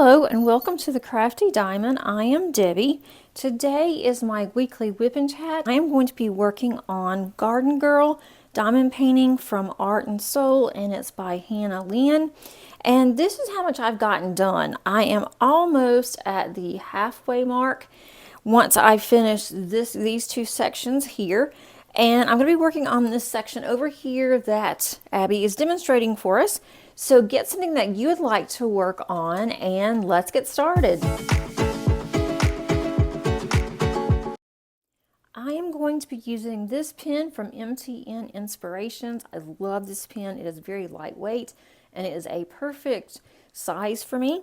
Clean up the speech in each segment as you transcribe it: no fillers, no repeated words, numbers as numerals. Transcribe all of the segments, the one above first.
Hello and welcome to the Crafty Diamond. I am Debbie. Today is my weekly whip and chat. I am going to be working on Garden Girl diamond painting from Art and Soul, and it's by Hannah Lynn. And this is how much I've gotten done. I am almost at the halfway mark once I finish these two sections here. And I'm going to be working on this section over here that Abby is demonstrating for us. So get something that you would like to work on and let's get started. I am going to be using this pen from MTN Inspirations. I love this pen. It is very lightweight and it is a perfect size for me.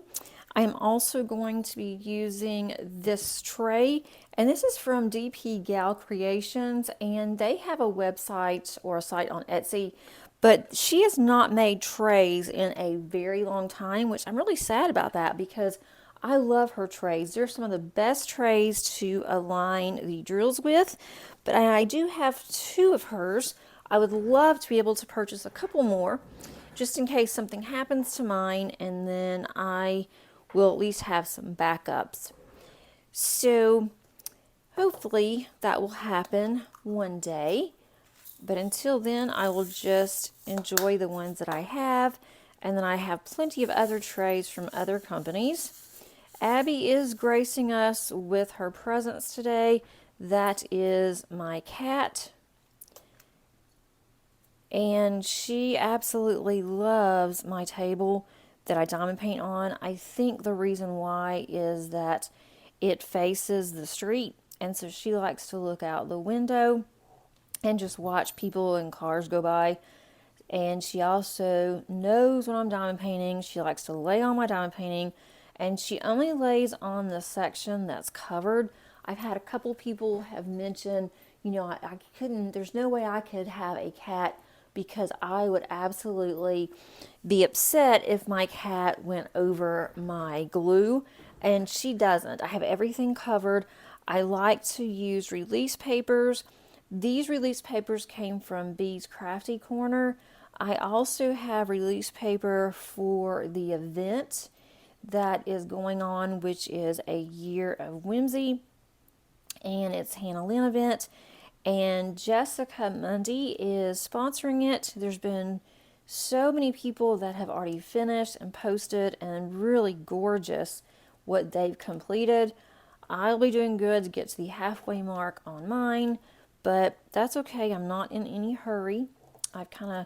I am also going to be using this tray, and this is from DP Gal Creations, and they have a website or a site on Etsy, but she has not made trays in a very long time, which I'm really sad about that because I love her trays. They're some of the best trays to align the drills with, but I do have two of hers. I would love to be able to purchase a couple more just in case something happens to mine, and then I will at least have some backups. So hopefully that will happen one day. But until then, I will just enjoy the ones that I have. And then I have plenty of other trays from other companies. Abby is gracing us with her presence today. That is my cat. And she absolutely loves my table that I diamond paint on. I think the reason why is that it faces the street, and so she likes to look out the window and just watch people and cars go by. And she also knows when I'm diamond painting. She likes to lay on my diamond painting, and she only lays on the section that's covered. I've had a couple people have mentioned, I couldn't, there's no way I could have a cat because I would absolutely be upset if my cat went over my glue, and she doesn't. I have everything covered. I like to use release papers. These release papers came from Bee's Crafty Corner. I also have release paper for the event that is going on, which is a Year of Whimsy, and it's Hannah Lynn event. And Jessica Mundy is sponsoring it. There's been so many people that have already finished and posted, and really gorgeous what they've completed. I'll be doing good to get to the halfway mark on mine, but that's okay. I'm not in any hurry. I've kind of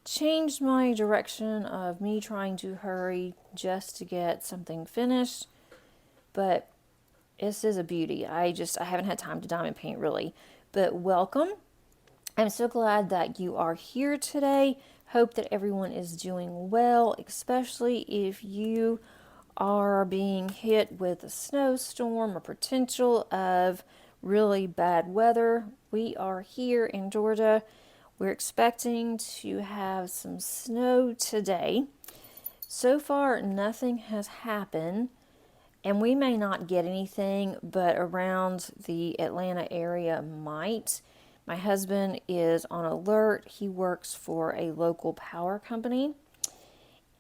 changed my direction of me trying to hurry just to get something finished, but this is a beauty. I haven't had time to diamond paint really. But welcome. I'm so glad that you are here today. Hope that everyone is doing well, especially if you are being hit with a snowstorm or potential of really bad weather. We are here in Georgia. We're expecting to have some snow today. So far, nothing has happened, and we may not get anything, but around the Atlanta area might. My husband is on alert. He works for a local power company,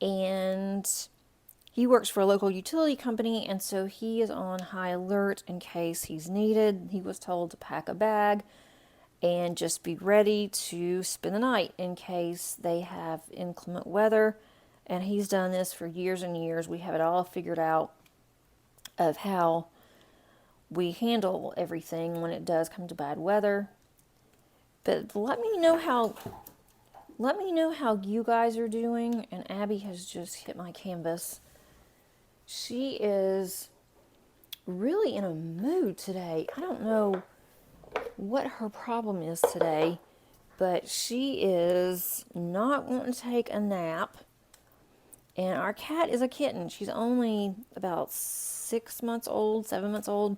and he works for a local utility company, and so he is on high alert in case he's needed. He was told to pack a bag and just be ready to spend the night in case they have inclement weather. And he's done this for years and years. We have it all figured out of how we handle everything when it does come to bad weather. But let me know how you guys are doing. And Abby has just hit my canvas. She is really in a mood today. I don't know what her problem is today, but she is not wanting to take a nap. And our cat is a kitten. She's only about 6 months old, 7 months old.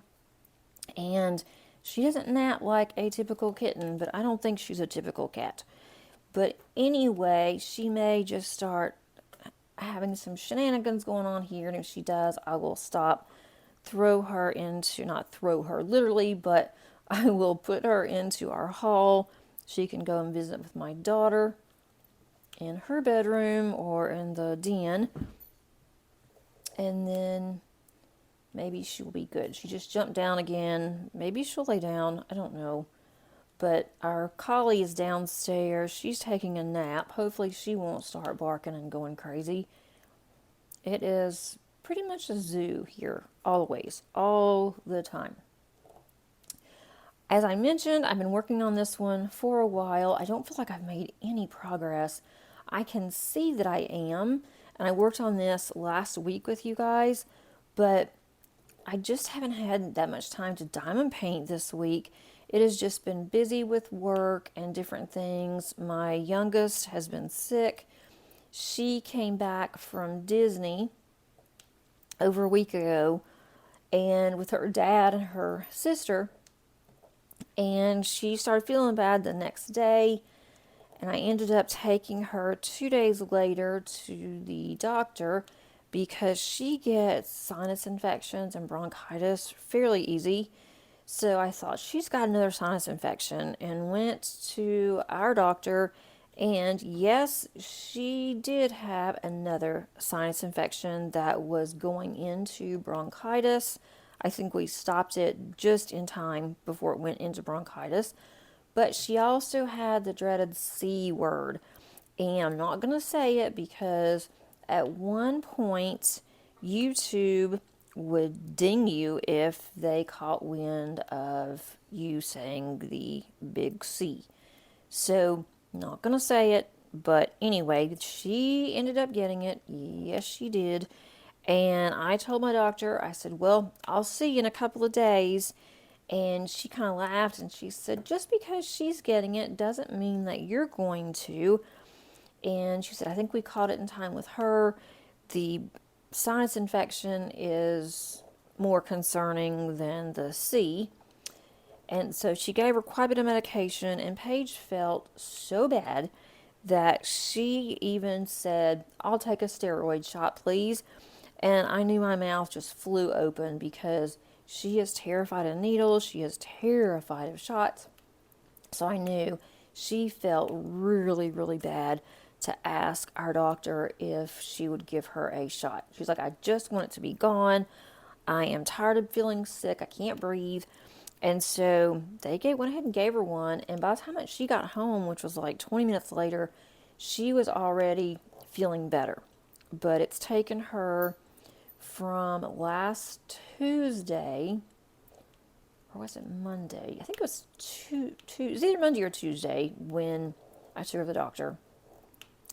And she doesn't nap like a typical kitten, but I don't think she's a typical cat. But anyway, she may just start having some shenanigans going on here, and if she does, I will stop, not throw her literally, but I will put her into our hall. She can go and visit with my daughter in her bedroom or in the den. and then maybe she will be good. She just jumped down again. Maybe she'll lay down. I don't know. But our collie is downstairs. She's taking a nap. Hopefully, she won't start barking and going crazy. It is pretty much a zoo here, always, all the time. As I mentioned, I've been working on this one for a while. I don't feel like I've made any progress. I can see that I am, and I worked on this last week with you guys, but I just haven't had that much time to diamond paint this week. It has just been busy with work and different things. My youngest has been sick. She came back from Disney over a week ago and with her dad and her sister, and she started feeling bad the next day, and I ended up taking her 2 days later to the doctor because she gets sinus infections and bronchitis fairly easy. So I thought she's got another sinus infection and went to our doctor. And yes, she did have another sinus infection that was going into bronchitis. I think we stopped it just in time before it went into bronchitis. But she also had the dreaded C word. And I'm not going to say it because at one point, YouTube would ding you if they caught wind of you saying the big C. So, not going to say it, but anyway, she ended up getting it. Yes, she did. And I told my doctor, I said, well, I'll see you in a couple of days. And she kind of laughed and she said, just because she's getting it doesn't mean that you're going to. And she said, I think we caught it in time with her. The sinus infection is more concerning than the C. And so she gave her quite a bit of medication, and Paige felt so bad that she even said, I'll take a steroid shot, please. And I knew my mouth just flew open because she is terrified of needles, she is terrified of shots. So I knew she felt really, really bad to ask our doctor if she would give her a shot. She's like, I just want it to be gone. I am tired of feeling sick. I can't breathe. And so went ahead and gave her one. And by the time that she got home, which was like 20 minutes later, she was already feeling better. But it's taken her from last Tuesday, or was it Monday? I think it was it was either Monday or Tuesday when I took her to the doctor.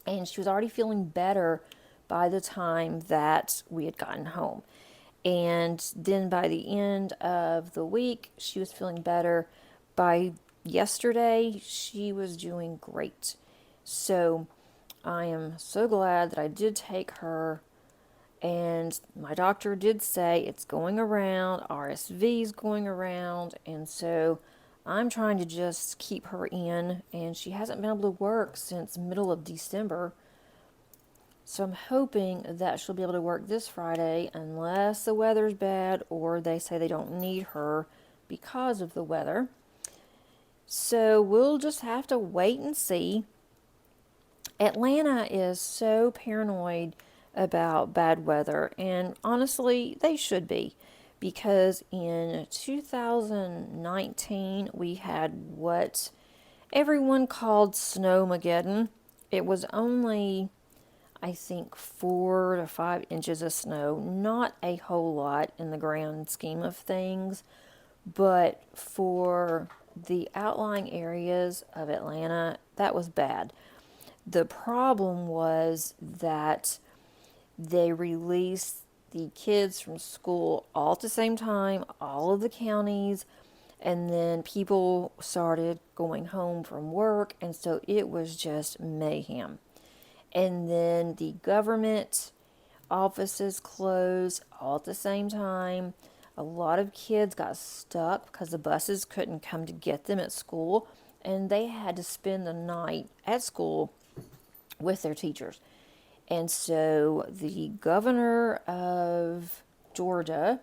And she was already feeling better by the time that we had gotten home. And then by the end of the week, she was feeling better. By yesterday, she was doing great. So I am so glad that I did take her. And my doctor did say it's going around, RSV's going around. And so I'm trying to just keep her in. And she hasn't been able to work since middle of December. So I'm hoping that she'll be able to work this Friday unless the weather's bad or they say they don't need her because of the weather. So we'll just have to wait and see. Atlanta is so paranoid about bad weather, and honestly, they should be, because in 2019 we had what everyone called Snowmageddon. It was only, I think, 4 to 5 inches of snow. Not a whole lot in the grand scheme of things, but for the outlying areas of Atlanta, that was bad. The problem was that they released the kids from school all at the same time, all of the counties, and then people started going home from work, and so it was just mayhem. And then the government offices closed all at the same time. A lot of kids got stuck because the buses couldn't come to get them at school, and they had to spend the night at school with their teachers. And so the governor of Georgia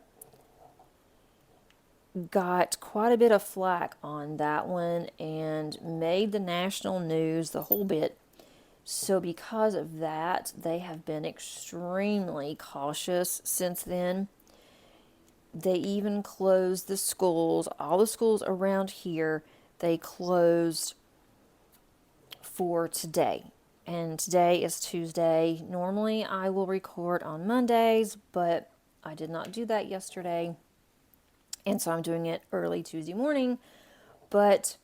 got quite a bit of flack on that one and made the national news, the whole bit. So, because of that, they have been extremely cautious since then. They even closed the schools, all the schools around here, they closed for today. And today is Tuesday. Normally, I will record on Mondays, but I did not do that yesterday. And so I'm doing it early Tuesday morning. But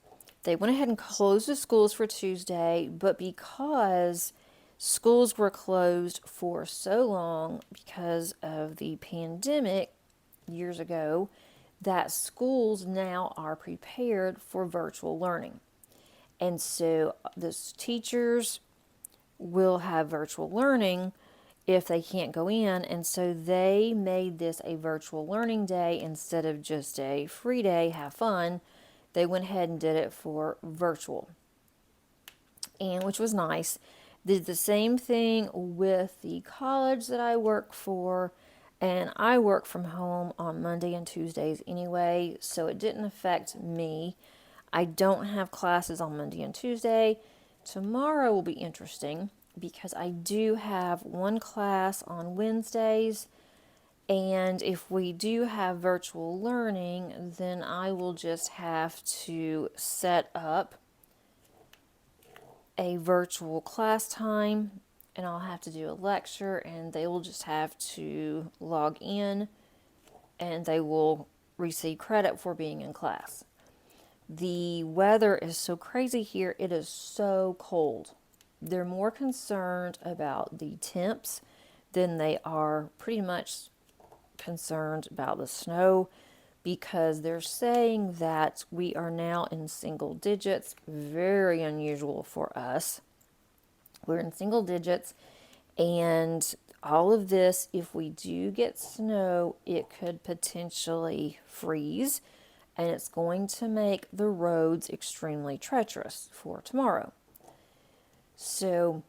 they went ahead and closed the schools for Tuesday. But because schools were closed for so long because of the pandemic years ago, that schools now are prepared for virtual learning. And so the teachers will have virtual learning if they can't go in. And so they made this a virtual learning day instead of just a free day, have fun. They went ahead and did it for virtual, and which was nice. Did the same thing with the college that I work for, and I work from home on Monday and Tuesdays anyway, so it didn't affect me. I don't have classes on Monday and Tuesday. Tomorrow will be interesting because I do have one class on Wednesdays, and if we do have virtual learning, then I will just have to set up a virtual class time, and I'll have to do a lecture, and they will just have to log in and they will receive credit for being in class. The weather is so crazy here, it is so cold. They're more concerned about the temps than they are pretty much concerned about the snow, because they're saying that we are now in single digits. Very unusual for us. We're in single digits, and all of this, if we do get snow, it could potentially freeze, and it's going to make the roads extremely treacherous for tomorrow. So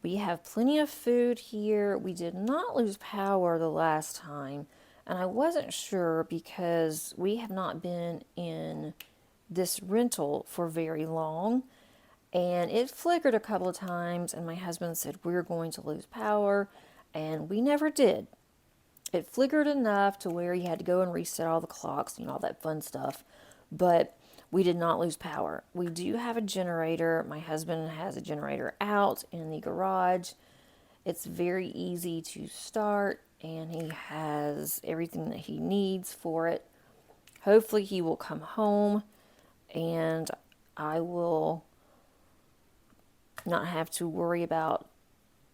we have plenty of food here. We did not lose power the last time, and I wasn't sure because we have not been in this rental for very long, and it flickered a couple of times, and my husband said we're going to lose power, and we never did. It flickered enough to where you had to go and reset all the clocks, all that fun stuff, but we did not lose power. We do have a generator. My husband has a generator out in the garage. It's very easy to start, and he has everything that he needs for it. Hopefully he will come home and I will not have to worry about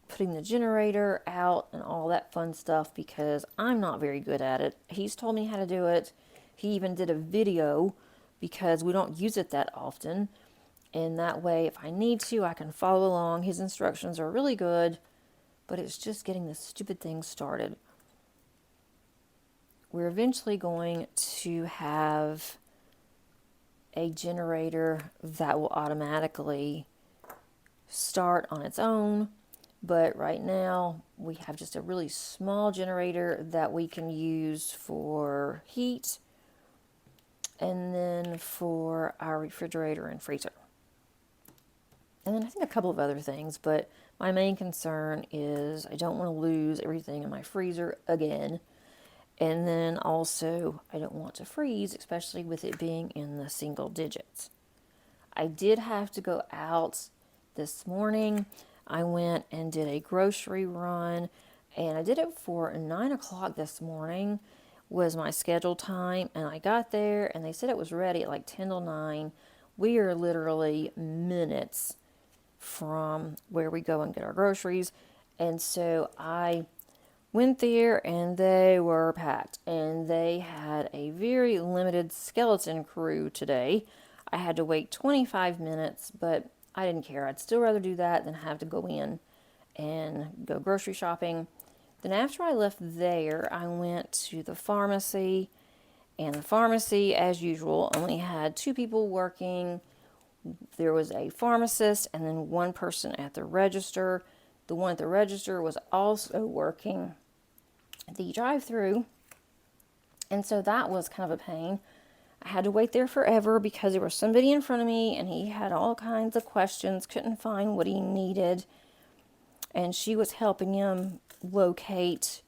putting the generator out and all that fun stuff, because I'm not very good at it. He's told me how to do it. He even did a video because we don't use it that often. And that way, if I need to, I can follow along. His instructions are really good, but it's just getting this stupid thing started. We're eventually going to have a generator that will automatically start on its own. But right now, we have just a really small generator that we can use for heat and then for our refrigerator and freezer. And then I think a couple of other things, but my main concern is I don't want to lose everything in my freezer again. And then also, I don't want to freeze, especially with it being in the single digits. I did have to go out this morning. I went and did a grocery run, and I did it for 9 o'clock this morning was my scheduled time, and I got there and they said it was ready at like 10 till 9. We are literally minutes from where we go and get our groceries, and so I went there and they were packed, and they had a very limited skeleton crew today. I had to wait 25 minutes, but I didn't care. I'd still rather do that than have to go in and go grocery shopping. Then after I left there, I went to the pharmacy, and the pharmacy, as usual, only had 2 people working. There was a pharmacist and then one person at the register. The one at the register was also working the drive-through, and so that was kind of a pain. I had to wait there forever because there was somebody in front of me and he had all kinds of questions, couldn't find what he needed. And she was helping him locate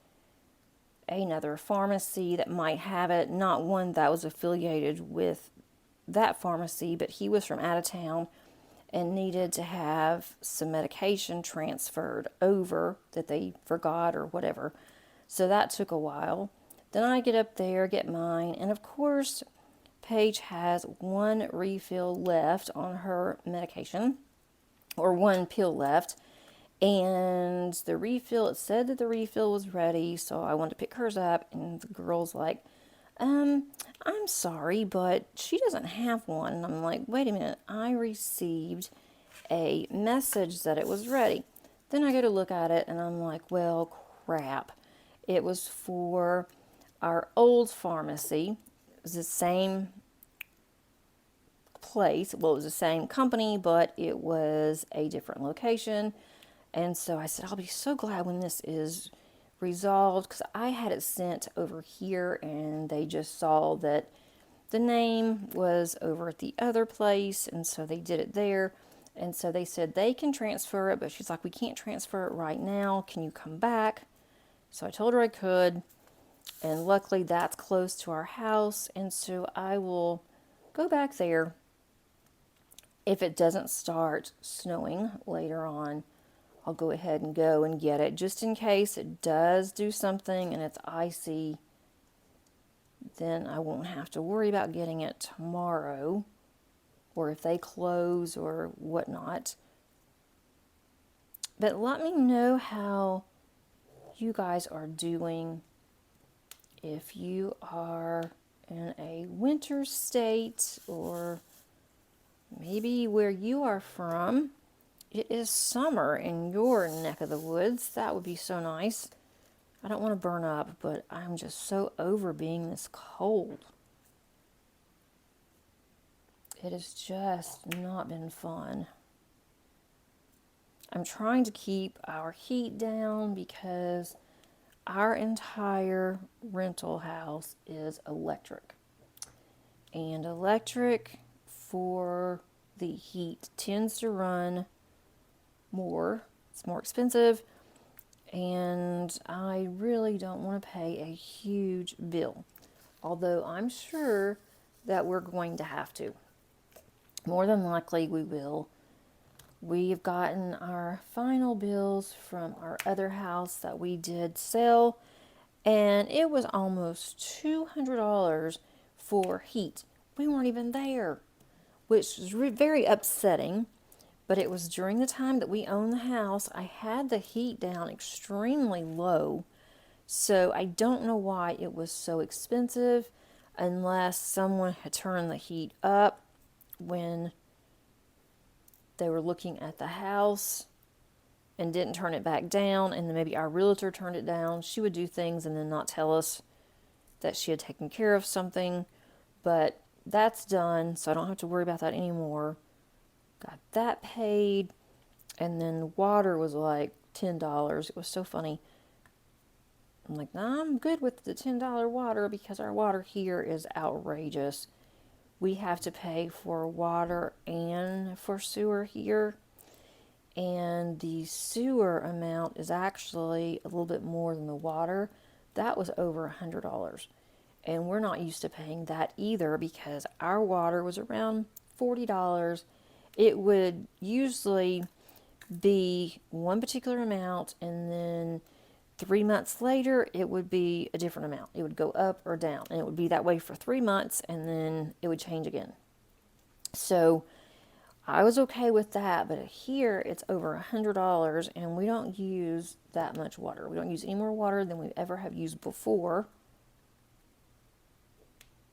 another pharmacy that might have it, not one that was affiliated with that pharmacy, but he was from out of town and needed to have some medication transferred over that they forgot or whatever. So that took a while. Then I get up there, get mine, and of course, Paige has one refill left on her medication, or one pill left. And the refill, it said that the refill was ready, so I wanted to pick hers up, and the girl's like, I'm sorry, but she doesn't have one. And I'm like, wait a minute, I received a message that it was ready. Then I go to look at it, and I'm like, well, crap. It was for our old pharmacy. It was the same place. Well, it was the same company, but it was a different location. And so I said, I'll be so glad when this is resolved, because I had it sent over here and they just saw that the name was over at the other place, and so they did it there. And so they said they can transfer it, but she's like, we can't transfer it right now. Can you come back? So I told her I could, and luckily that's close to our house, and so I will go back there if it doesn't start snowing later on. I'll go ahead and go and get it just in case it does do something and it's icy. Then I won't have to worry about getting it tomorrow, or if they close or whatnot. But let me know how you guys are doing. If you are in a winter state, or maybe where you are from, it is summer in your neck of the woods. That would be so nice. I don't want to burn up, but I'm just so over being this cold. It has just not been fun. I'm trying to keep our heat down because our entire rental house is electric. And electric for the heat tends to run more. It's more expensive, and I really don't want to pay a huge bill, although I'm sure that we're going to have to. More than likely we will. We've gotten our final bills from our other house that we did sell, and it was almost $200 for heat. We weren't even there, which was very upsetting. But it was during the time that we owned the house. I had the heat down extremely low, so I don't know why it was so expensive, unless someone had turned the heat up when they were looking at the house and didn't turn it back down, and then maybe our realtor turned it down. She would do things and then not tell us that she had taken care of something, but that's done, so I don't have to worry about that anymore. Got that paid, and then water was like $10. It was so funny. I'm like, nah, I'm good with the $10 water because our water here is outrageous. We have to pay for water and for sewer here, and the sewer amount is actually a little bit more than the water. That was over $100, and we're not used to paying that either because our water was around $40. It would usually be one particular amount, and then 3 months later it would be a different amount. It would go up or down, and it would be that way for 3 months, and then it would change again. So I was okay with that, but here it's over $100, and we don't use that much water. We don't use any more water than we ever have used before.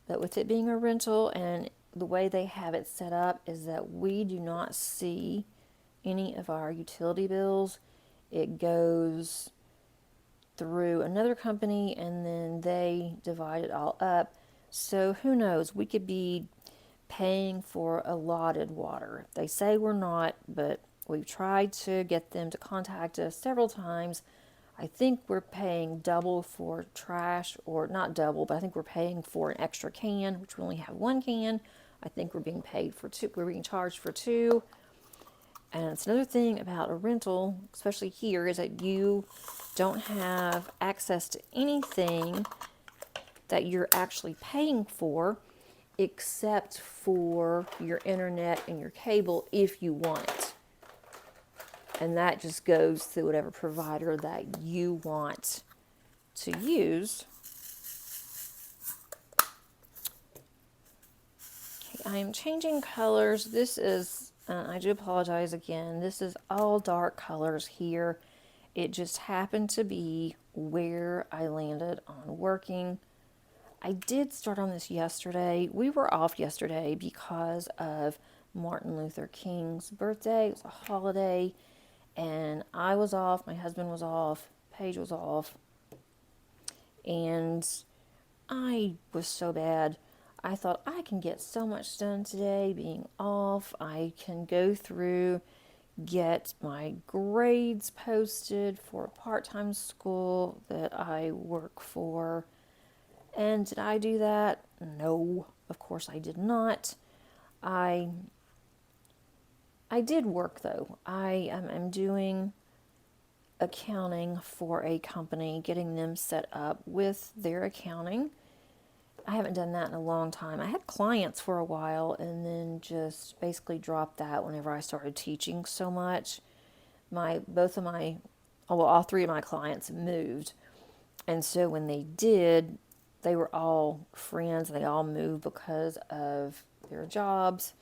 But with it being a rental, and the way they have it set up is that we do not see any of our utility bills. It goes through another company, and then they divide it all up. So who knows? We could be paying for allotted water. They say we're not, but we've tried to get them to contact us several times. I think we're paying double for trash, or not double, but I think we're paying for an extra can, which we only have one can. I think we're being paid for two, we're being charged for two. And it's another thing about a rental, especially here, is that you don't have access to anything that you're actually paying for except for your internet and your cable if you want it. And that just goes through whatever provider that you want to use. Okay, I am changing colors. This is, I do apologize again, this is all dark colors here. It just happened to be where I landed on working. I did start on this yesterday. We were off yesterday because of Martin Luther King's birthday. It was a holiday, and I was off, my husband was off, Paige was off, and I was so bad. I thought I can get so much done today being off. I can go through, get my grades posted for a part-time school that I work for. And did I do that? No, of course I did not. I did work though. I am doing accounting for a company, getting them set up with their accounting. I haven't done that in a long time. I had clients for a while and then just basically dropped that whenever I started teaching so much. All three of my clients moved. And so when they did, they were all friends. They all moved because of their jobs.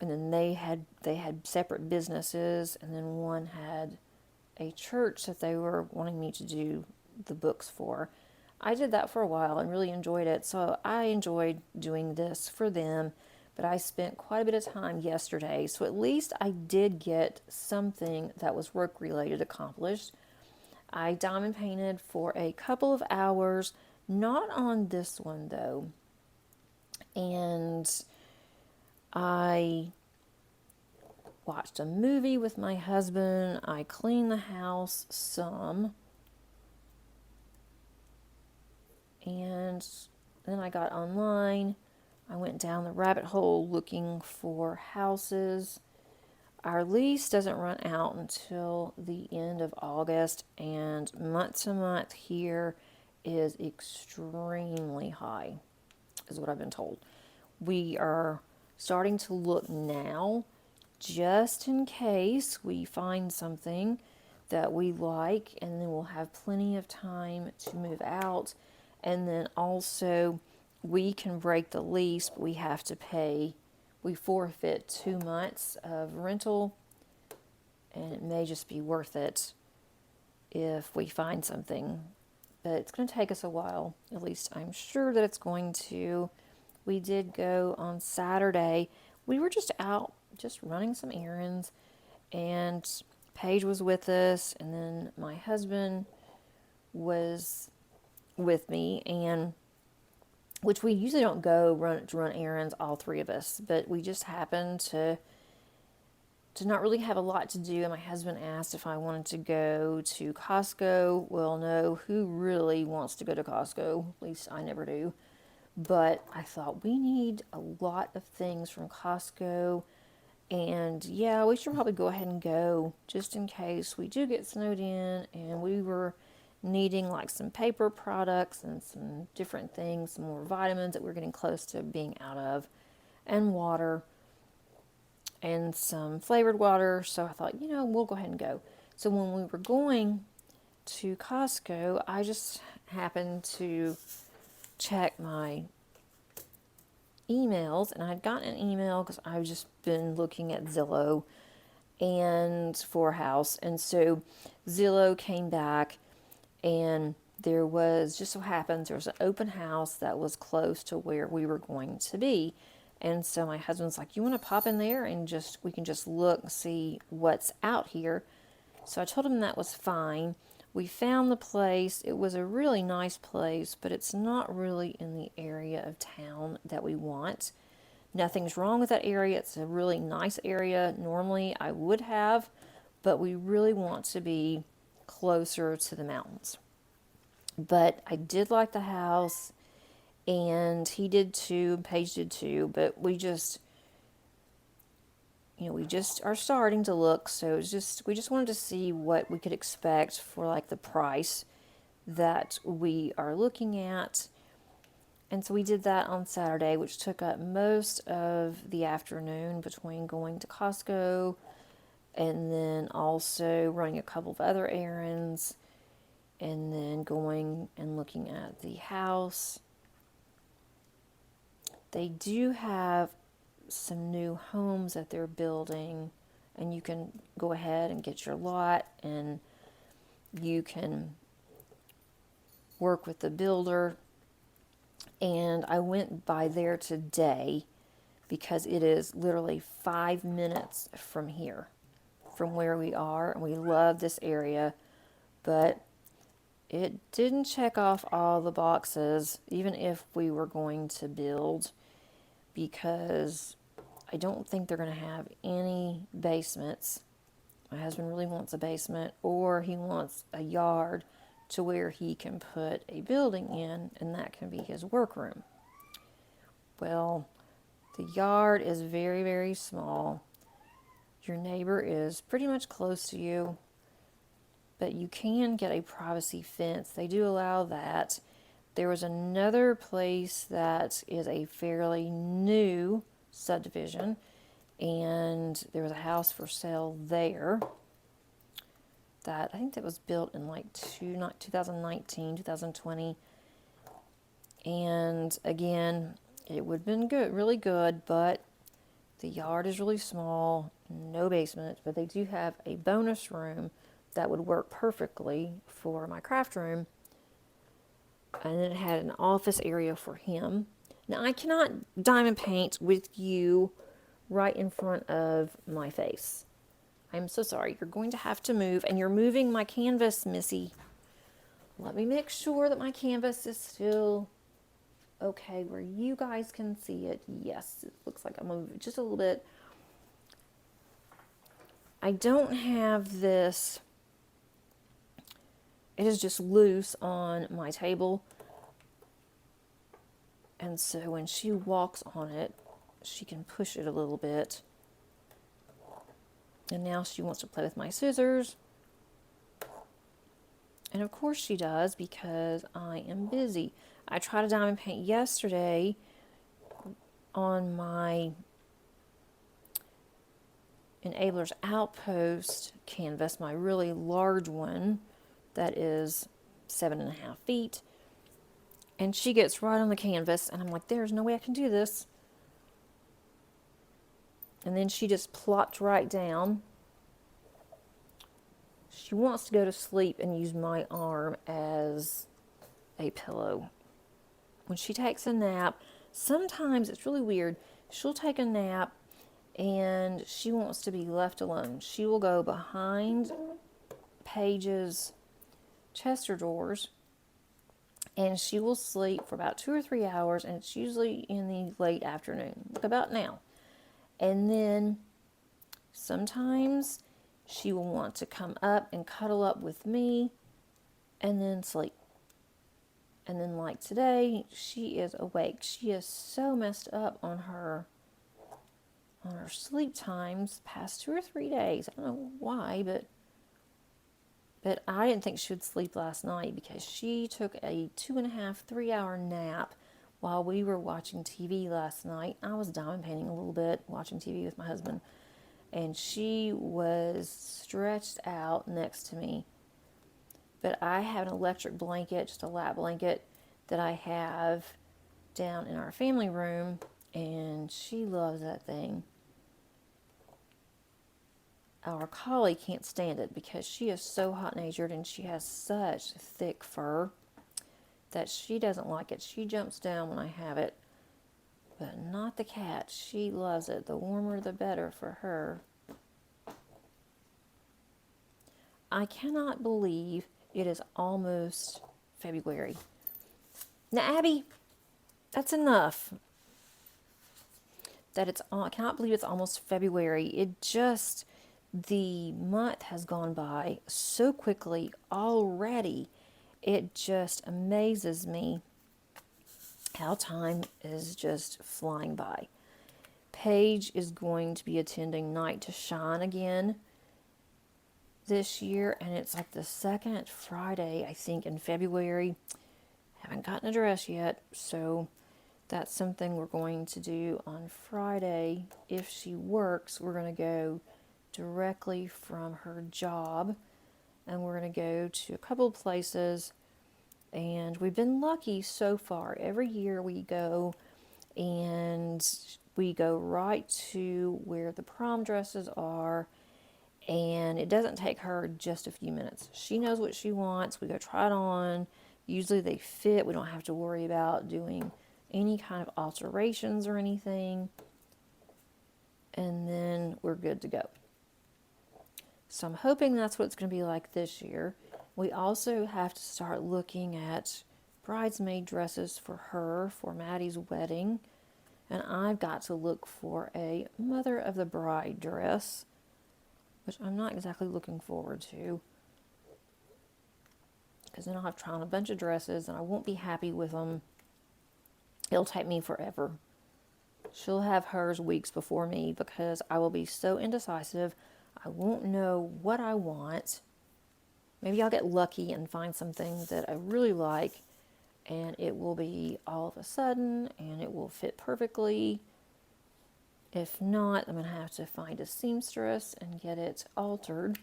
And then they had separate businesses, and then one had a church that they were wanting me to do the books for. I did that for a while and really enjoyed it. So I enjoyed doing this for them, but I spent quite a bit of time yesterday. So at least I did get something that was work related accomplished. I diamond painted for a couple of hours, not on this one though. And I watched a movie with my husband. I cleaned the house some. And then I got online. I went down the rabbit hole looking for houses. Our lease doesn't run out until the end of August, and month to month here is extremely high, is what I've been told. We are starting to look now just in case we find something that we like, and then we'll have plenty of time to move out. And then also we can break the lease, but we forfeit 2 months of rental, and it may just be worth it if we find something. But it's going to take us a while. At least I'm sure that it's going to. We did go on Saturday. We were just out, just running some errands, and Paige was with us, and then my husband was with me, and which we usually don't go run errands, all three of us, but we just happened to not really have a lot to do. And my husband asked if I wanted to go to Costco. Well, no, who really wants to go to Costco? At least I never do. But I thought we need a lot of things from Costco, and yeah, we should probably go ahead and go just in case we do get snowed in. And we were needing like some paper products and some different things, some more vitamins that we're getting close to being out of, and water and some flavored water. So I thought, we'll go ahead and go. So when we were going to Costco, I just happened to check my emails, and I'd gotten an email because I've just been looking at Zillow and for a house. And so Zillow came back, and there was, just so happens, there was an open house that was close to where we were going to be. And so my husband's like, you want to pop in there and we can just look and see what's out here. So I told him that was fine. We found the place. It was a really nice place, but it's not really in the area of town that we want. Nothing's wrong with that area. It's a really nice area. Normally I would have, but we really want to be closer to the mountains. But I did like the house, and he did too, Paige did too, but we just are starting to look, so we just wanted to see what we could expect for like the price that we are looking at. And so we did that on Saturday, which took up most of the afternoon between going to Costco and then also running a couple of other errands and then going and looking at the house. They do have some new homes that they're building, and you can go ahead and get your lot, and you can work with the builder. And I went by there today because it is literally 5 minutes from here, from where we are, and we love this area, but it didn't check off all the boxes, even if we were going to build, because I don't think they're going to have any basements. My husband really wants a basement, or he wants a yard to where he can put a building in, and that can be his workroom. Well, the yard is very, very small. Your neighbor is pretty much close to you, but you can get a privacy fence. They do allow that. There was another place that is a fairly new subdivision, and there was a house for sale there that I think that was built in like 2019, 2020. And again, it would have been good, really good, but the yard is really small, no basement, but they do have a bonus room that would work perfectly for my craft room. And then it had an office area for him. Now, I cannot diamond paint with you right in front of my face. I'm so sorry. You're going to have to move, and you're moving my canvas, Missy. Let me make sure that my canvas is still okay where you guys can see it. Yes, it looks like I'm moving just a little bit. I don't have this. It is just loose on my table. And so when she walks on it, she can push it a little bit. And now she wants to play with my scissors. And of course she does, because I am busy. I tried to diamond paint yesterday on my Enablers Outpost canvas, my really large one that is 7.5 feet. And she gets right on the canvas, and I'm like, there's no way I can do this. And then she just plopped right down. She wants to go to sleep and use my arm as a pillow. When she takes a nap, sometimes it's really weird. She'll take a nap and she wants to be left alone. She will go behind Paige's Chester doors, and she will sleep for about 2 or 3 hours, and it's usually in the late afternoon, like about now. And then sometimes she will want to come up and cuddle up with me and then sleep. And then like today, she is awake. She is so messed up on her sleep times past 2 or 3 days. I don't know why, but I didn't think she would sleep last night because she took a 2.5, 3 hour nap while we were watching TV last night. I was diamond painting a little bit, watching TV with my husband, and she was stretched out next to me. But I have an electric blanket, just a lap blanket, that I have down in our family room, and she loves that thing. Our collie can't stand it because she is so hot-natured and she has such thick fur that she doesn't like it. She jumps down when I have it, but not the cat. She loves it. The warmer the better for her. I cannot believe it is almost February. Now, Abby, that's enough. I cannot believe it's almost February. It just The month has gone by so quickly already. It just amazes me how time is just flying by. Paige is going to be attending Night to Shine again this year, and it's like the second Friday, I think, in February. Haven't gotten a dress yet, so that's something we're going to do on Friday. If she works, we're going to go directly from her job, and we're going to go to a couple of places. And we've been lucky so far. Every year we go and we go right to where the prom dresses are, and it doesn't take her just a few minutes. She knows what she wants. We go try it on. Usually they fit. We don't have to worry about doing any kind of alterations or anything. And then we're good to go. So I'm hoping that's what it's going to be like this year. We also have to start looking at bridesmaid dresses for her for Maddie's wedding. And I've got to look for a mother of the bride dress, which I'm not exactly looking forward to, because then I'll have to try on a bunch of dresses and I won't be happy with them. It'll take me forever. She'll have hers weeks before me because I will be so indecisive. I won't know what I want. Maybe I'll get lucky and find something that I really like, and it will be all of a sudden and it will fit perfectly. If not, I'm going to have to find a seamstress and get it altered.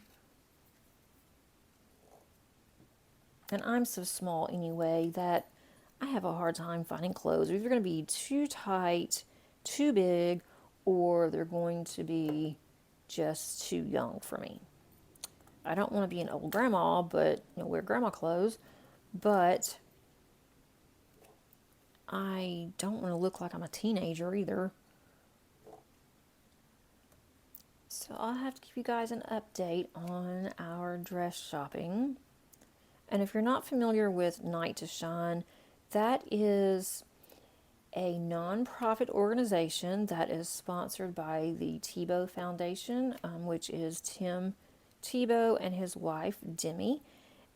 And I'm so small anyway that I have a hard time finding clothes. They're either going to be too tight, too big, or they're going to be just too young for me. I don't want to be an old grandma, but wear grandma clothes. But I don't want to look like I'm a teenager either. So I'll have to give you guys an update on our dress shopping. And if you're not familiar with Night to Shine, that is a nonprofit organization that is sponsored by the Tebow Foundation, which is Tim Tebow and his wife, Demi.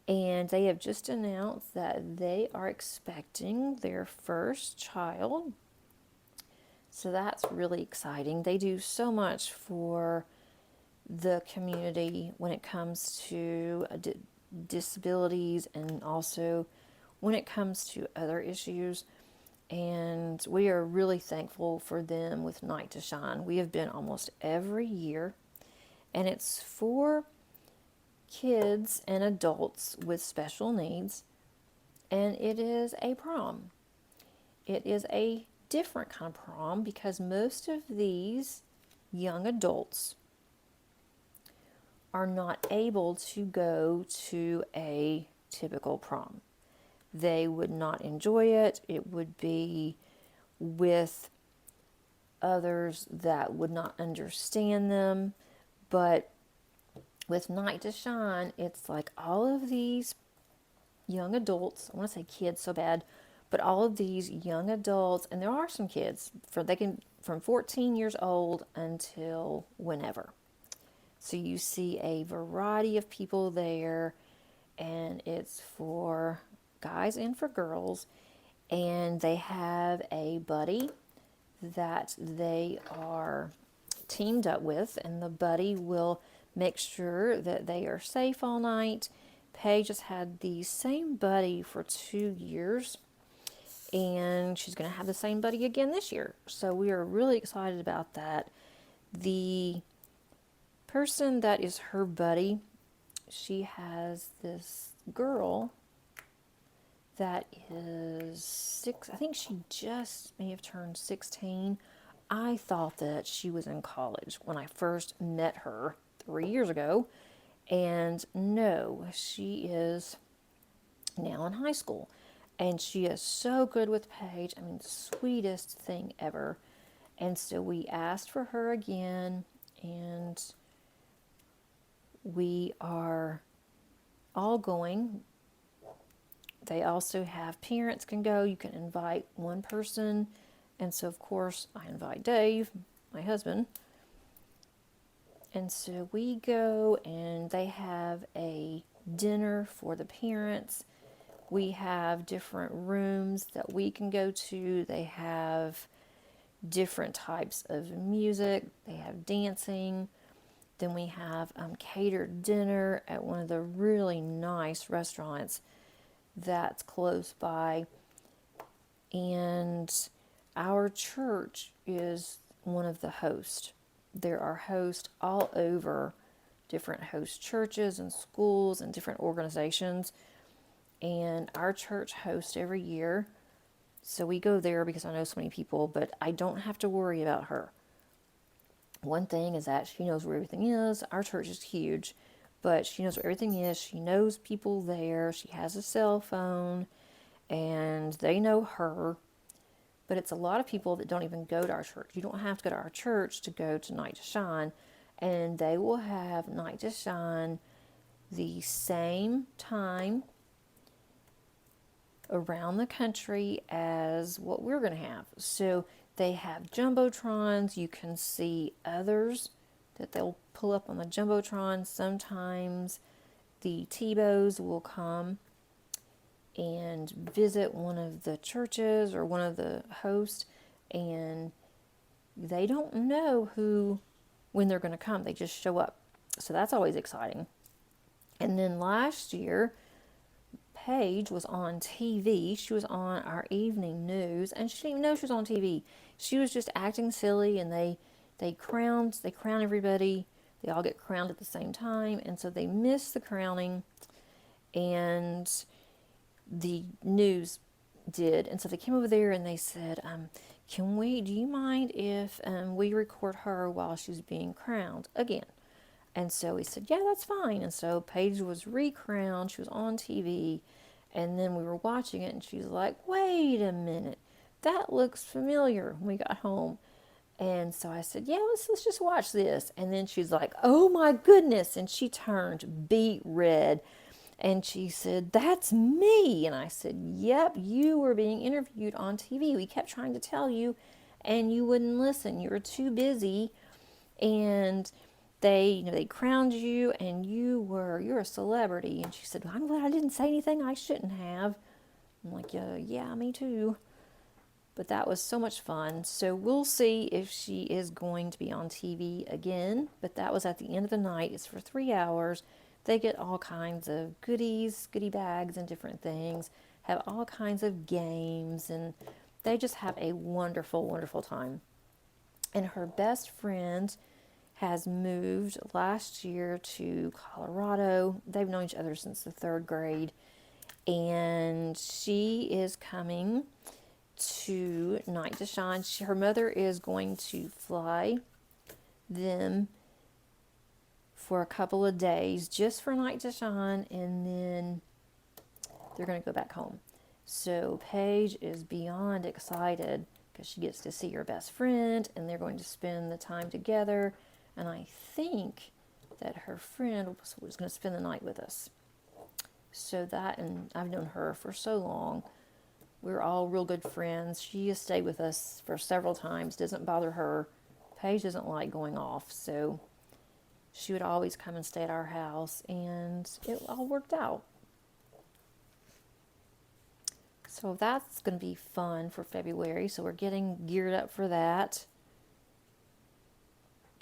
And they have just announced that they are expecting their first child. So that's really exciting. They do so much for the community when it comes to disabilities, and also when it comes to other issues. And we are really thankful for them with Night to Shine. We have been almost every year, and it's for kids and adults with special needs, and it is a prom. It is a different kind of prom because most of these young adults are not able to go to a typical prom. They would not enjoy it. It would be with others that would not understand them. But with Night to Shine, it's like all of these young adults, I want to say kids so bad, but all of these young adults, and there are some kids, from 14 years old until whenever. So you see a variety of people there, and it's for guys and for girls, and they have a buddy that they are teamed up with, and the buddy will make sure that they are safe all night. Paige has had the same buddy for 2 years, and she's going to have the same buddy again this year. So we are really excited about that. The person that is her buddy, she has this girl that is I think she just may have turned 16. I thought that she was in college when I first met her 3 years ago. And no, she is now in high school. And she is so good with Paige. I mean, the sweetest thing ever. And so we asked for her again, and we are all going. They also have parents can go. You can invite one person. And so, of course, I invite Dave, my husband. And so we go and they have a dinner for the parents. We have different rooms that we can go to. They have different types of music. They have dancing. Then we have catered dinner at one of the really nice restaurants that's close by. And our church is one of the hosts. There are hosts all over, different host churches and schools and different organizations. And our church hosts every year. So we go there because I know so many people, but I don't have to worry about her. One thing is that she knows where everything is. Our church is huge, but she knows where everything is. She knows people there. She has a cell phone, and they know her. But it's a lot of people that don't even go to our church. You don't have to go to our church to go to Night to Shine, and they will have Night to Shine the same time around the country as what we're going to have. So they have jumbotrons. You can see others that they'll pull up on the jumbotron. Sometimes the Tebows will come and visit one of the churches or one of the hosts, and they don't know when they're going to come. They just show up. So that's always exciting. And then last year, Paige was on TV. She was on our evening news, and she didn't even know she was on TV. She was just acting silly, and they crown everybody. They all get crowned at the same time, and so they missed the crowning, and the news did. And so they came over there and they said, do you mind if we record her while she's being crowned again? And so we said, yeah, that's fine. And so Paige was recrowned. She was on TV. And then we were watching it, and she's like, wait a minute. That looks familiar when we got home. And so I said, yeah, let's just watch this. And then she's like, oh my goodness. And she turned beet red. And she said, that's me. And I said, yep, you were being interviewed on TV. We kept trying to tell you, and you wouldn't listen. You were too busy. And they crowned you, and you're a celebrity. And she said, well, I'm glad I didn't say anything I shouldn't have. I'm like, yeah, me too. But that was so much fun. So we'll see if she is going to be on TV again. But that was at the end of the night. It's for 3 hours. They get all kinds of goodie bags and different things, have all kinds of games, and they just have a wonderful, wonderful time. And her best friend has moved last year to Colorado. They've known each other since the 3rd grade. And she is coming to Night to Shine. Her mother is going to fly them for a couple of days just for Night to Shine, and then they're going to go back home. So Paige is beyond excited because she gets to see her best friend, and they're going to spend the time together. And I think that her friend was going to spend the night with us. So that, and I've known her for so long. We're all real good friends. She has stayed with us for several times. Doesn't bother her. Paige doesn't like going off, so she would always come and stay at our house, and it all worked out. So that's going to be fun for February. So we're getting geared up for that.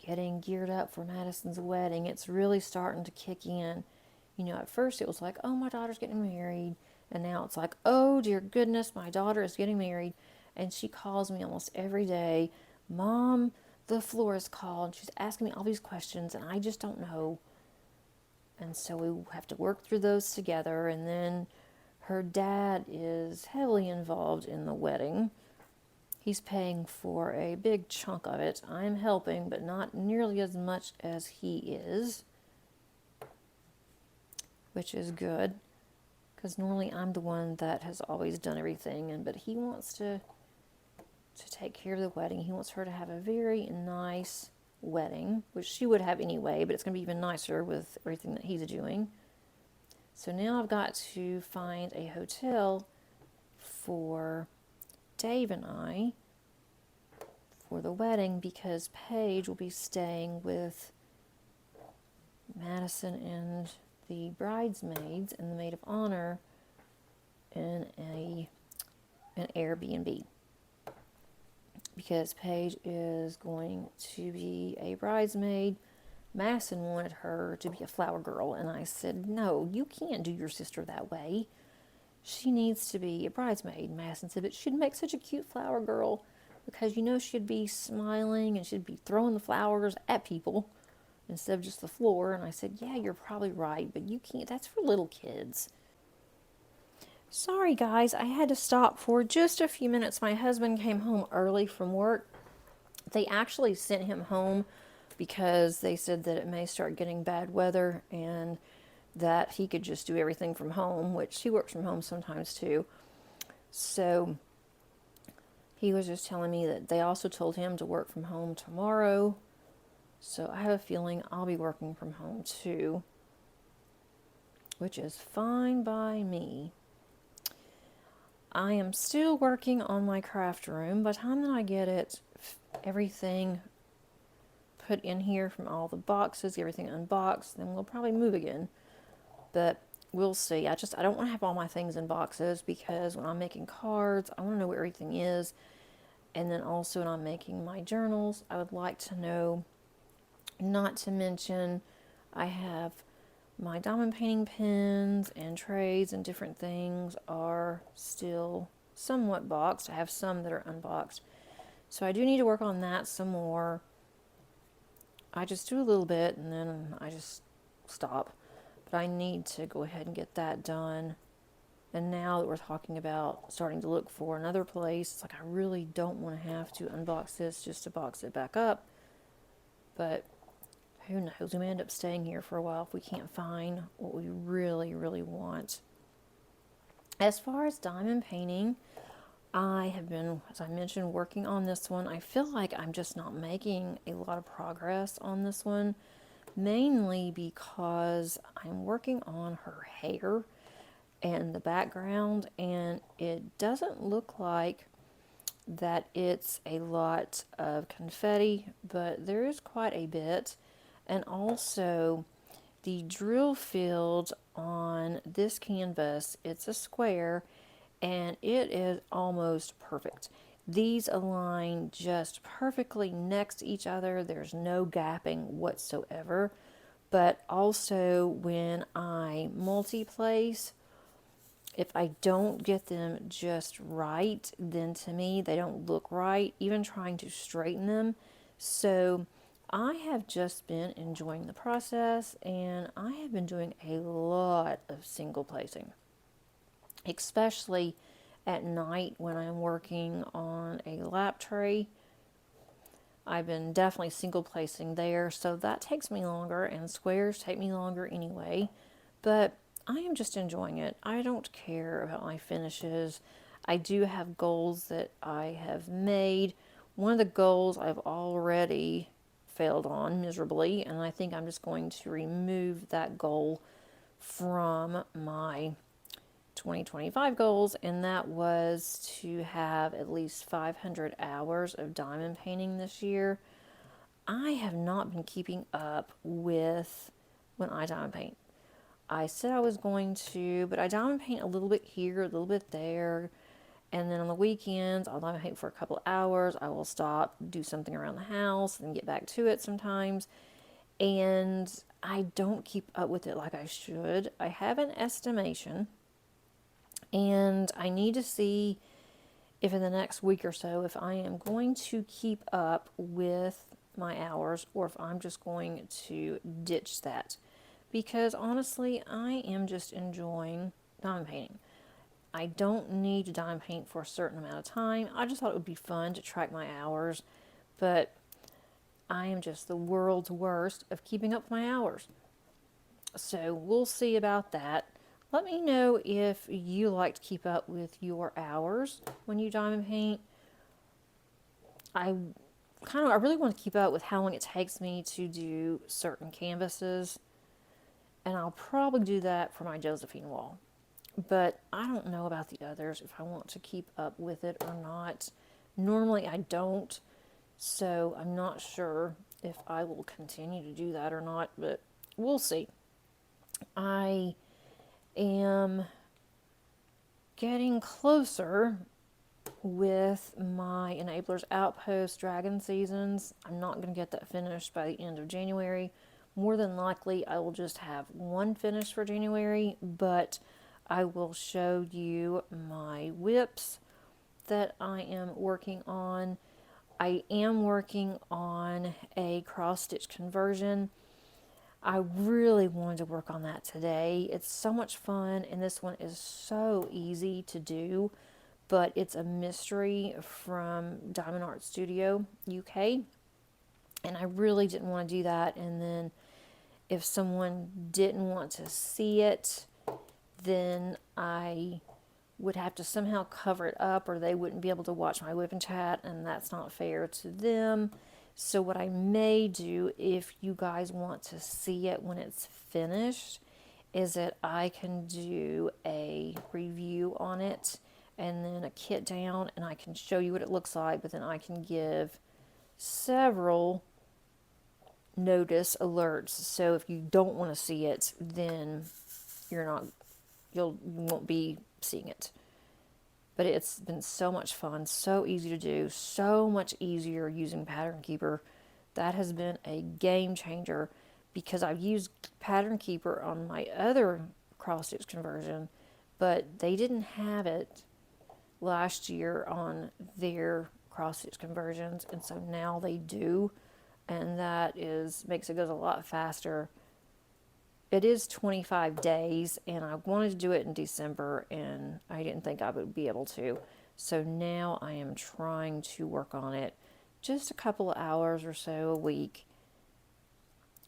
Getting geared up for Madison's wedding. It's really starting to kick in. At first it was like, oh, my daughter's getting married. And now it's like, oh, dear goodness, my daughter is getting married. And she calls me almost every day. Mom, the florist called. She's asking me all these questions, and I just don't know. And so we have to work through those together. And then her dad is heavily involved in the wedding. He's paying for a big chunk of it. I'm helping, but not nearly as much as he is, which is good, because normally I'm the one that has always done everything, but he wants to take care of the wedding. He wants her to have a very nice wedding, which she would have anyway, but it's going to be even nicer with everything that he's doing. So now I've got to find a hotel for Dave and I for the wedding, because Paige will be staying with Madison and the bridesmaids and the maid of honor in an Airbnb, because Paige is going to be a bridesmaid. Madison wanted her to be a flower girl, and I said, no, you can't do your sister that way. She needs to be a bridesmaid. Madison said, but she'd make such a cute flower girl, because she'd be smiling and she'd be throwing the flowers at people instead of just the floor. And I said, yeah, you're probably right, but you can't, that's for little kids. Sorry, guys, I had to stop for just a few minutes. My husband came home early from work. They actually sent him home because they said that it may start getting bad weather and that he could just do everything from home, which he works from home sometimes too. So he was just telling me that they also told him to work from home tomorrow. So I have a feeling I'll be working from home too, which is fine by me. I am still working on my craft room. By the time that I get it, everything put in here from all the boxes, everything unboxed, then we'll probably move again. But we'll see. I don't want to have all my things in boxes, because when I'm making cards, I want to know where everything is. And then also when I'm making my journals, I would like to know, not to mention, I have my diamond painting pens and trays and different things are still somewhat boxed. I have some that are unboxed. So I do need to work on that some more. I just do a little bit and then I just stop. But I need to go ahead and get that done. And now that we're talking about starting to look for another place, it's like I really don't want to have to unbox this just to box it back up. But who knows? We may end up staying here for a while if we can't find what we really, really want. As far as diamond painting, I have been, as I mentioned, working on this one. I feel like I'm just not making a lot of progress on this one, mainly because I'm working on her hair and the background, and it doesn't look like that it's a lot of confetti, but there is quite a bit. And also, the drill field on this canvas, it's a square, and it is almost perfect. These align just perfectly next to each other. There's no gapping whatsoever. But also, when I multi-place, if I don't get them just right, then to me they don't look right, even trying to straighten them. So I have just been enjoying the process, and I have been doing a lot of single placing, especially at night when I'm working on a lap tray. I've been definitely single placing there, so that takes me longer, and squares take me longer anyway. But I am just enjoying it. I don't care about my finishes. I do have goals that I have made. One of the goals I've already failed on miserably, and I think I'm just going to remove that goal from my 2025 goals, and that was to have at least 500 hours of diamond painting this year. I have not been keeping up with when I diamond paint. I said I was going to, but I diamond paint a little bit here, a little bit there, and then on the weekends I'll diamond paint for a couple of hours. I will stop, do something around the house, and get back to it sometimes. And I don't keep up with it like I should. I have an estimation, and I need to see if in the next week or so, if I am going to keep up with my hours or if I'm just going to ditch that. Because honestly, I am just enjoying diamond painting. I don't need to diamond paint for a certain amount of time. I just thought it would be fun to track my hours, but I am just the world's worst of keeping up with my hours. So we'll see about that. Let me know if you like to keep up with your hours when you diamond paint. I really want to keep up with how long it takes me to do certain canvases, and I'll probably do that for my Josephine wall. But I don't know about the others, if I want to keep up with it or not. Normally I don't, so I'm not sure if I will continue to do that or not, but we'll see. I am getting closer with my Enablers Outpost Dragon Seasons. I'm not going to get that finished by the end of January. More than likely, I will just have one finished for January, but I will show you my whips that I am working on. I am working on a cross stitch conversion. I really wanted to work on that today. It's so much fun, and this one is so easy to do, but it's a mystery from Diamond Art Studio UK, and I really didn't want to do that. And then if someone didn't want to see it, then I would have to somehow cover it up, or they wouldn't be able to watch my whip and chat, and that's not fair to them. So what I may do, if you guys want to see it when it's finished, is that I can do a review on it and then a kit down, and I can show you what it looks like, but then I can give several notice alerts. So if you don't want to see it, then you're not, you won't be seeing it. But it's been so much fun, so easy to do, so much easier using Pattern Keeper. That has been a game changer because I've used Pattern Keeper on my other cross stitch conversion, but they didn't have it last year on their cross stitch conversions, and so now they do, and that is makes it go a lot faster. It is 25 days, and I wanted to do it in December, and I didn't think I would be able to. So now I am trying to work on it just a couple of hours or so a week.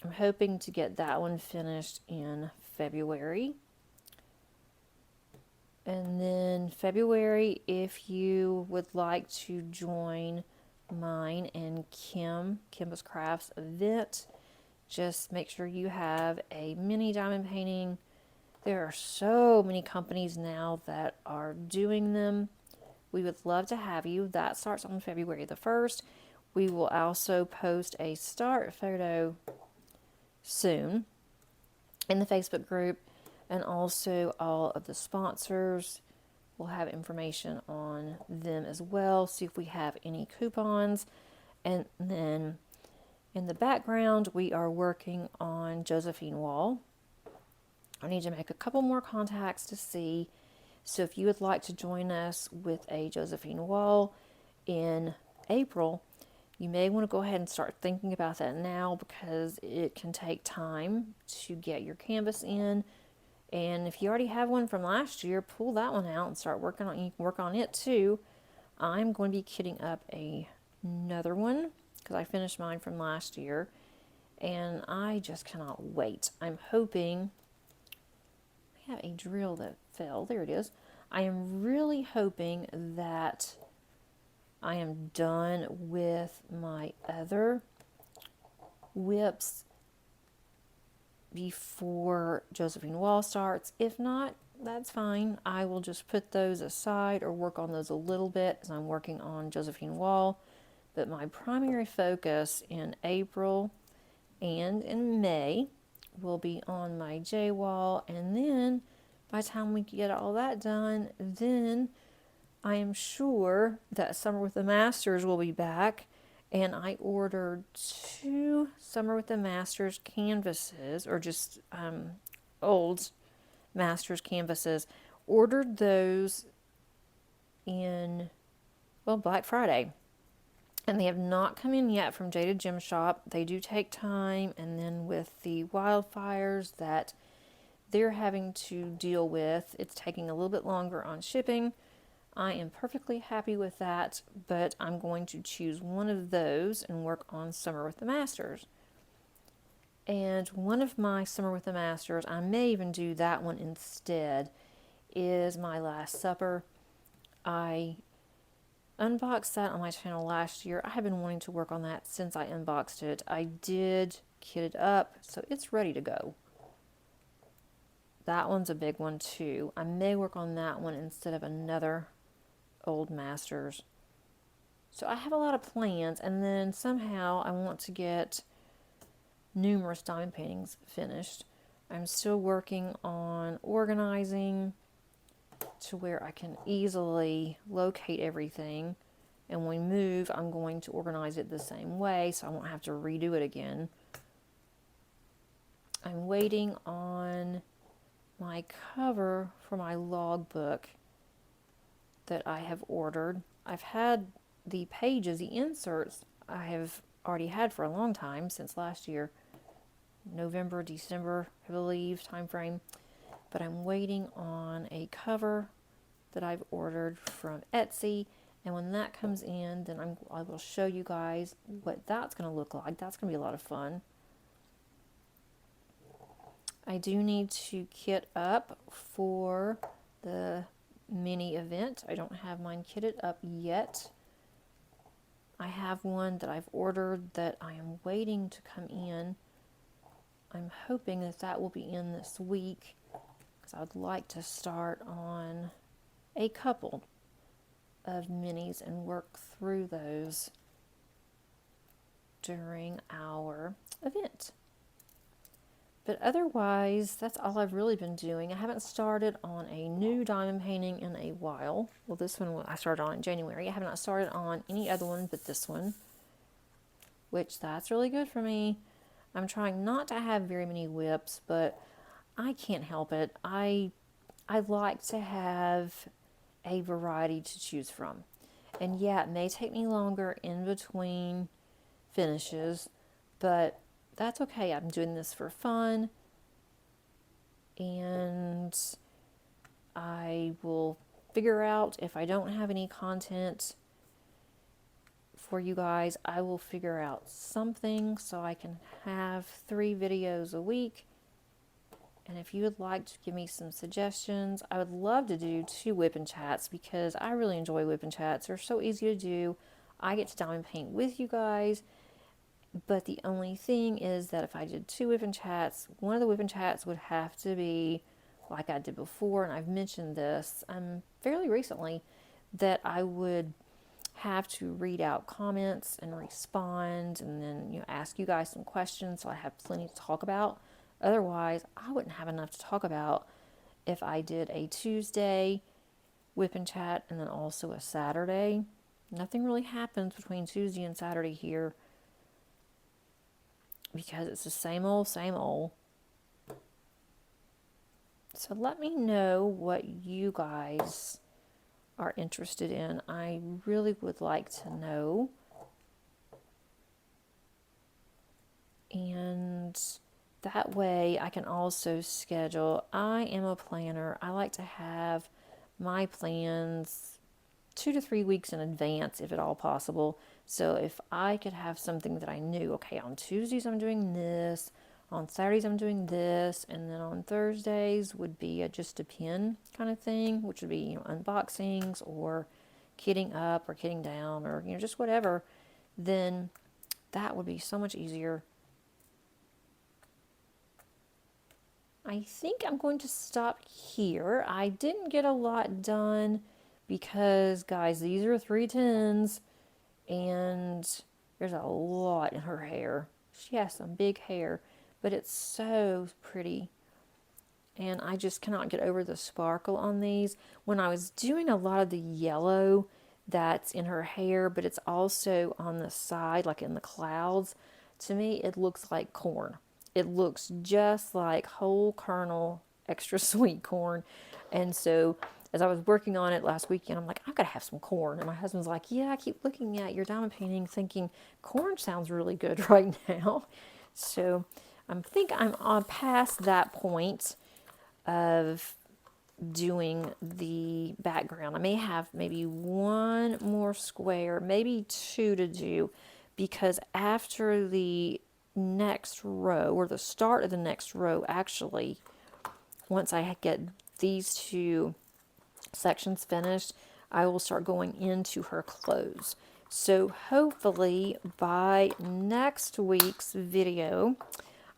I'm hoping to get that one finished in February. And then February, if you would like to join mine and Kimba's Crafts event, just make sure you have a mini diamond painting. There are so many companies now that are doing them. We would love to have you. That starts on February the 1st. We will also post a start photo soon in the Facebook group, and also all of the sponsors will have information on them as well. See if we have any coupons. And then in the background, we are working on Josephine Wall. I need to make a couple more contacts to see. So if you would like to join us with a Josephine Wall in April, you may want to go ahead and start thinking about that now, because it can take time to get your canvas in. And if you already have one from last year, pull that one out and start working on. You can work on it too. I'm going to be kitting up another one because I finished mine from last year, and I just cannot wait. I'm hoping. I have a drill that fell. There it is. I am really hoping that I am done with my other whips before Josephine Wall starts. If not, that's fine. I will just put those aside or work on those a little bit as I'm working on Josephine Wall. But my primary focus in April and in May will be on my J Wall, and then by the time we get all that done, then I am sure that Summer with the Masters will be back, and I ordered 2 Summer with the Masters canvases, or just old Masters canvases. Ordered those in, well, Black Friday. And they have not come in yet from Jaded Gem Shop. They do take time, and then with the wildfires that they're having to deal with, it's taking a little bit longer on shipping. I am perfectly happy with that, but I'm going to choose one of those and work on Summer with the Masters. And one of my Summer with the Masters, I may even do that one instead, is my Last Supper. I unboxed that on my channel last year. I have been wanting to work on that since I unboxed it. I did kit it up, so it's ready to go. That one's a big one too. I may work on that one instead of another old Masters. So I have a lot of plans, and then somehow I want to get numerous diamond paintings finished. I'm still working on organizing to where I can easily locate everything. And when we move, I'm going to organize it the same way so I won't have to redo it again. I'm waiting on my cover for my logbook that I have ordered. I've had the pages, the inserts, I have already had for a long time, since last year, November, December, I believe, time frame. But I'm waiting on a cover that I've ordered from Etsy, and when that comes in, then I will show you guys what that's going to look like. That's going to be a lot of fun. I do need to kit up for the mini event. I don't have mine kitted up yet. I have one that I've ordered that I am waiting to come in. I'm hoping that that will be in this week, because I would like to start on a couple of minis and work through those during our event. But otherwise, that's all I've really been doing. I haven't started on a new diamond painting in a while. Well, this one I started on in January. I have not started on any other one but this one, which that's really good for me. I'm trying not to have very many whips, but I can't help it. I like to have a variety to choose from. And yeah, it may take me longer in between finishes, but that's okay. I'm doing this for fun, and I will figure out if I don't have any content for you guys, I will figure out something so I can have 3 videos a week. And if you would like to give me some suggestions, I would love to do 2 whip and chats, because I really enjoy whip and chats. They're so easy to do. I get to diamond paint with you guys. But the only thing is that if I did 2 whip and chats, one of the whip and chats would have to be like I did before, and I've mentioned this fairly recently, that I would have to read out comments and respond, and then ask you guys some questions so I have plenty to talk about. Otherwise, I wouldn't have enough to talk about if I did a Tuesday whip and chat and then also a Saturday. Nothing really happens between Tuesday and Saturday here, because it's the same old, same old. So let me know what you guys are interested in. I really would like to know. And that way I can also schedule. I am a planner. I like to have my plans 2 to 3 weeks in advance, if at all possible. So if I could have something that I knew, okay, on Tuesdays I'm doing this, on Saturdays I'm doing this, and then on Thursdays would be just a pin kind of thing, which would be unboxings or kitting up or kitting down, or just whatever, then that would be so much easier. I think I'm going to stop here. I didn't get a lot done because, guys, these are 310s, and there's a lot in her hair. She has some big hair, but it's so pretty. And I just cannot get over the sparkle on these. When I was doing a lot of the yellow that's in her hair, but it's also on the side, like in the clouds, to me it looks like corn. It looks just like whole kernel, extra sweet corn. And so as I was working on it last weekend, I'm like, I've got to have some corn. And my husband's like, yeah, I keep looking at your diamond painting thinking corn sounds really good right now. So I think I'm on past that point of doing the background. I may have maybe 1 more square, maybe 2 to do, because after the next row, or the start of the next row actually, once I get these 2 sections finished, I will start going into her clothes. So hopefully by next week's video,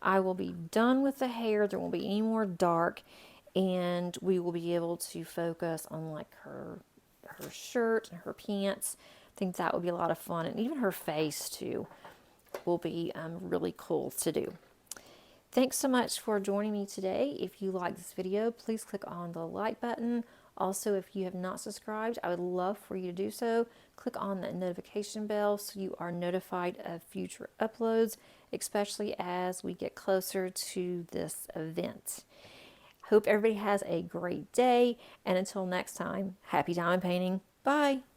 I will be done with the hair. There won't be any more dark, and we will be able to focus on like her shirt and her pants. I think that would be a lot of fun, and even her face too will be really cool to do. Thanks so much for joining me today. If you like this video, please click on the like button. Also, if you have not subscribed, I would love for you to do so. Click on the notification bell so you are notified of future uploads, especially as we get closer to this event. Hope everybody has a great day, and until next time, happy diamond painting. Bye.